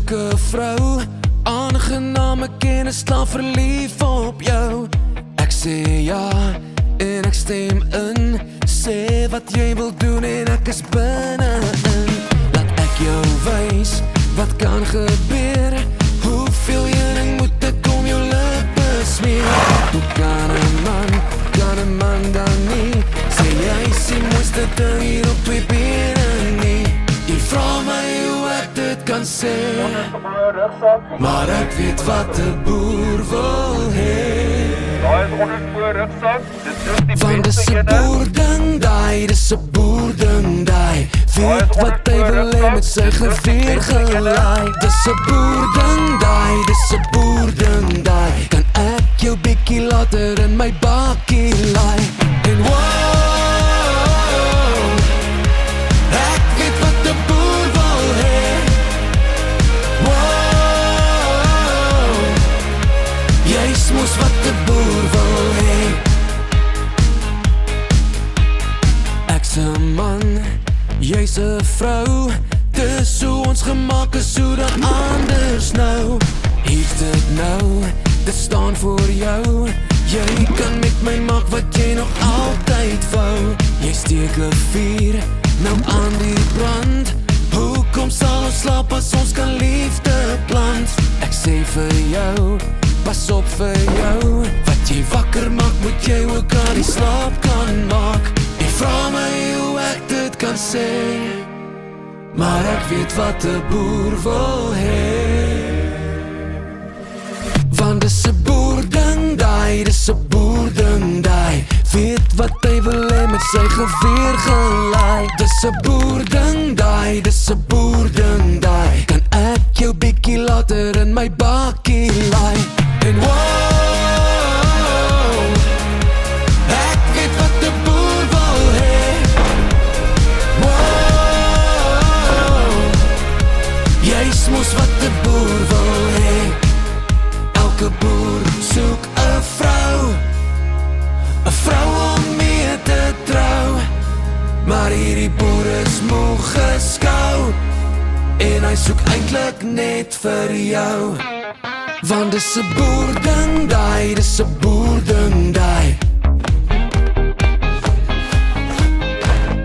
soek 'n vrou, aangename kennis, klaar verlief op jou. Ek sê ja en ek stem in, sê wat jy wil doen en ek is binne-in. Laat ek jou wys wat kan gebeur, hoeveel heuning moet ek om jou lippe smeer. Hoe kan 'n man dan nie, sê jy is die mooiste ding hier op twee bene nie. Jy vra my hoe ek dit kan sê, maar ek weet wat 'n boer wil hê. Daai is onder voor rugsak, dit Want dis 'n boerding daai, dis 'n boerding daai, weet wat hy wil hê met sy geweer gelaai. Dis 'n boerding daai, dis 'n boerding daai, kan ek jou bietjie later in my bakkie laai. En wow, ek weet wat 'n boer wil hê. Wow, jy's mos wat 'n boer wil hê. Ek's 'n man, jy's 'n vrou, dis hoe ons gemaak is, hoe dan anders nou. Hier's dit nou, dit staan voor jou. Jy kan met my maak wat jy nog altyd wou. Jy steek 'n vuur, nou aan die brand. Hoekom sal ons slaap as ons kan liefde plant? Ek sê vir jou, pas op vir jou. Wat jy wakker maak, moet jy ook aan die slaap kan maak. Jy vra my hoe ek dit kan sê, maar ek weet wat 'n boer wil hê. Want dis 'n boerding daai, dis 'n boerding daai, weet wat hy wil hê met sy geweer gelaai. Dis 'n boerding daai, dis 'n boerding daai, kan ek jou bietjie later in my bakkie laai. En wow, ek weet wat 'n boer wil hê. Wow, jy's mos wat 'n boer wil hê. Elke boer soek 'n vrou om mee te trou, maar hierdie boer is moeg geskou, en hy soek eintlik net vir jou. Want dis 'n boerding daai, dis 'n boerding daai,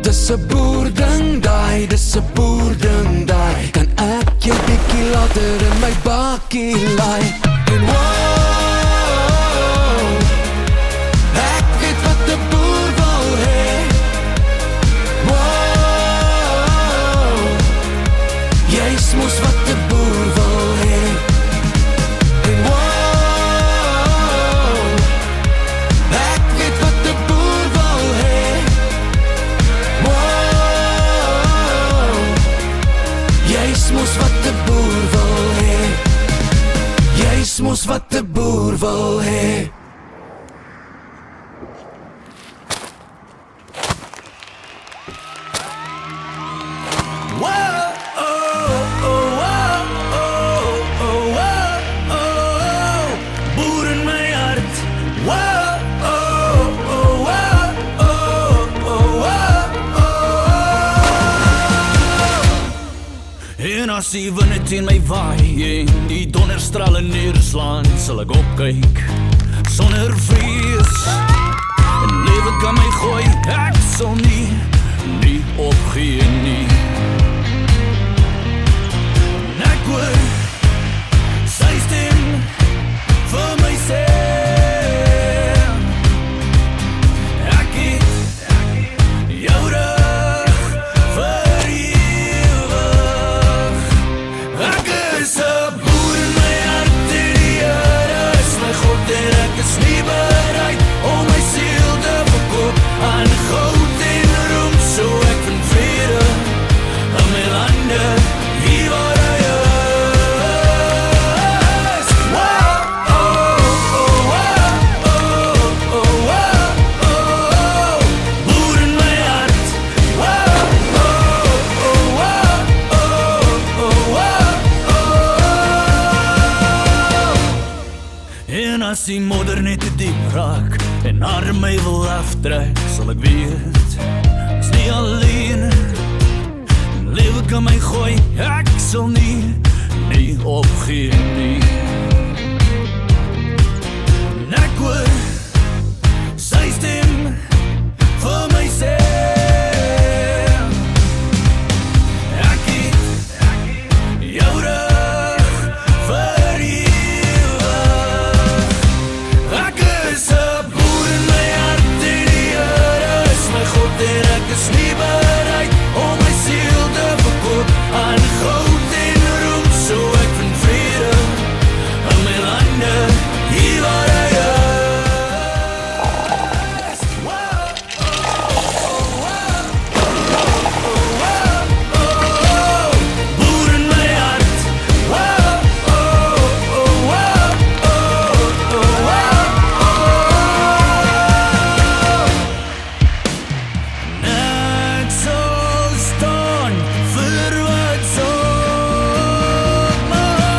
dis 'n boerding daai, dis 'n boerding daai, kan ek jou bietjie later in my bakkie laai. En wow, ek weet wat 'n boer wil hê. Wow, jy's mos wat 'n boer wil hê. En wow, ek weet wat 'n boer wil hê. Wow, jy's mos wat 'n boer wil hê. Jy's mos wat 'n boer wil hê. Boer in my hart. En as die winde teen my waai en die donderstrale neerslaan, sal ek opkyk sonder vrees. En lewe kan my gooi, ek sal nie opgee nie. En ek hoor sy stem vir my sê, ek het jou rug vir ewig. Ek is 'n boer in my hart, en die Here is my God, en ek is nie bereid om my siel te verkoop aan goud en roem, so ek vind vrede in my lande, hier waar hy is. Boer in my hart. En as die modder net te diep raak en haar my wil aftrek, sal ek weet, ek's nie alleen. Lewe kan my gooi, ek sal nie nie opgee nie. En ek hoor sy stem vir my sê, ek het jou rug vir ewig. Ek is 'n boer in my hart en die Here is my God en ek is nie bereid om my siel te verkoop aan goud en roem, so ek vind vrede in my lande, hier waar hy is. Boer in my hart. Ek sal staan vir wat op maak.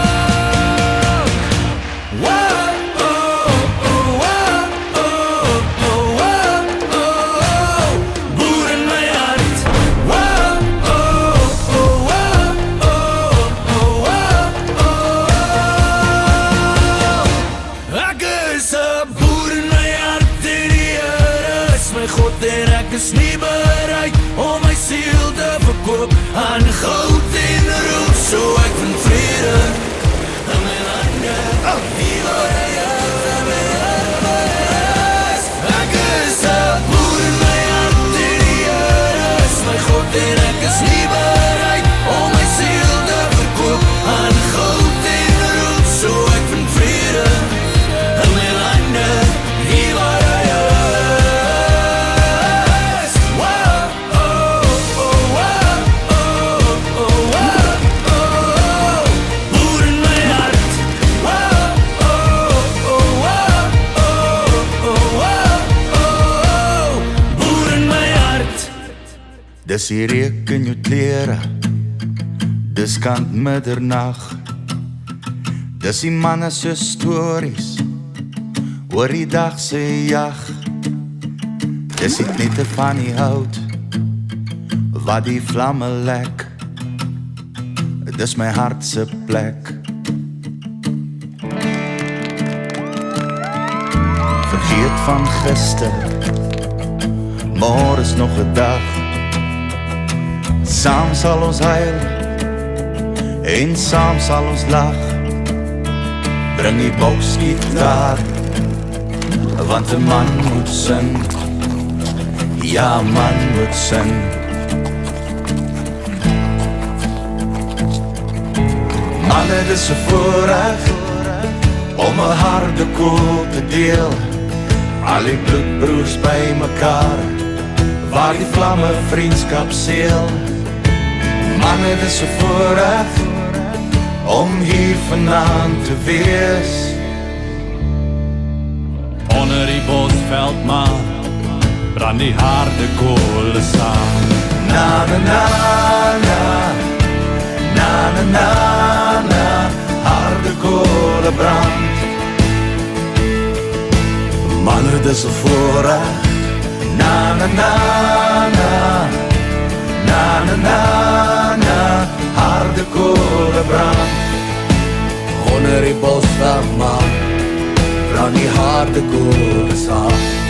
Boer in my hart. Ek is 'n boer in my hart en die Here is my God en ek is nie bereid om my siel te verkoop aan goud en roem, so ek vind vrede in my lande, hier waar hy is. Ek is 'n boer in my hart en die Here is my God en ek is nie bereid om my siel te verkoop aan goud en roem, so ek vind vrede in my lande, hier waar hy is. Boer in my hart. Boer in my hart. Dis die reuk in jou klere, dis kant middernag. Dis die manne se stories oor die dag se jag. Dis die knitte van die hout wat die vlamme lek. Dis my hart se plek. Vergeet van gister, môre is nog 'n dag. Saam sal ons huil en saam sal ons lag. Bring die boksgitaar, want 'n man moet sing. Ja, man moet sing. Manne, dis 'n voorreg om 'n harde koel te deel. Al die bloedbroers by mekaar, waar die vlamme vriendskap seël. Manne, dis 'n voorreg om hier vanaand te wees. Onder die bosveldmaan brand die harde kolle saam. Na na na na, na na na na, harde kolle brand. Manne, dis 'n voorreg. Na na na na, na na na na, harde kolle brand. Onder die bosveldmaan brand die harde kolle saam.